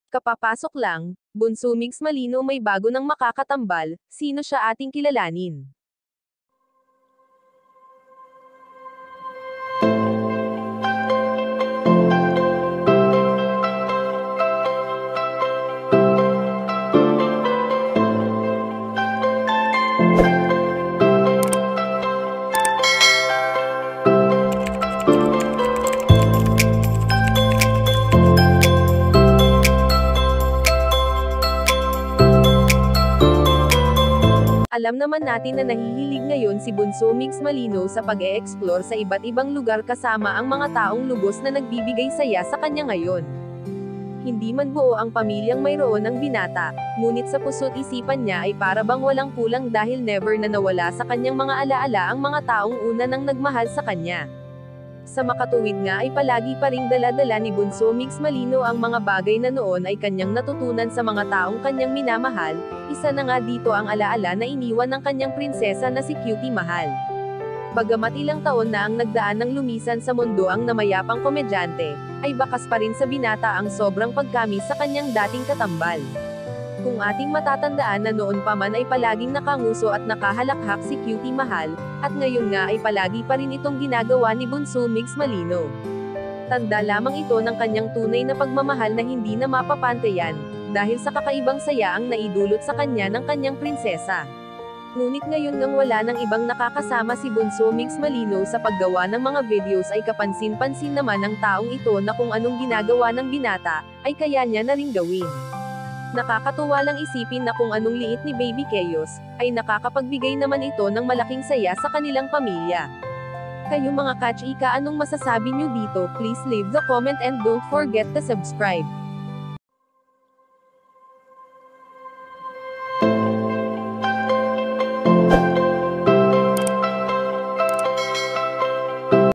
Kapapasok lang, Bunso Mix Malino may bago ng makakatambal, sino siya ating kilalanin. Alam naman natin na nahihilig ngayon si Bunso Mix Malino sa pag-e-explore sa iba't ibang lugar kasama ang mga taong lubos na nagbibigay saya sa kanya ngayon. Hindi man buo ang pamilyang mayroon ang binata, ngunit sa puso't isipan niya ay para bang walang kulang dahil never na nawala sa kanyang mga alaala ang mga taong una nang nagmahal sa kanya. Sa makatuwid nga ay palagi pa ring dala-dala ni Bunso Mix Malino ang mga bagay na noon ay kanyang natutunan sa mga taong kanyang minamahal, isa na nga dito ang alaala na iniwan ng kanyang prinsesa na si Cutie Mahal. Bagamat ilang taon na ang nagdaan ng lumisan sa mundo ang namayapang komedyante, ay bakas pa rin sa binata ang sobrang pagkamis sa kanyang dating katambal. Kung ating matatandaan na noon pa man ay palaging nakanguso at nakahalakhak si Cutie Mahal, at ngayon nga ay palagi pa rin itong ginagawa ni Bunso Mix Malino. Tanda lamang ito ng kanyang tunay na pagmamahal na hindi na mapapantayan, dahil sa kakaibang saya ang naidulot sa kanya ng kanyang prinsesa. Ngunit ngayon ngang wala ng ibang nakakasama si Bunso Mix Malino sa paggawa ng mga videos ay kapansin-pansin naman ng taong ito na kung anong ginagawa ng binata, ay kaya niya na ring gawin. Nakakatuwa lang isipin na kung anong liit ni Baby Chaos, ay nakakapagbigay naman ito ng malaking saya sa kanilang pamilya. Kayo mga kachika, anong masasabi nyo dito? Please leave the comment and don't forget to subscribe.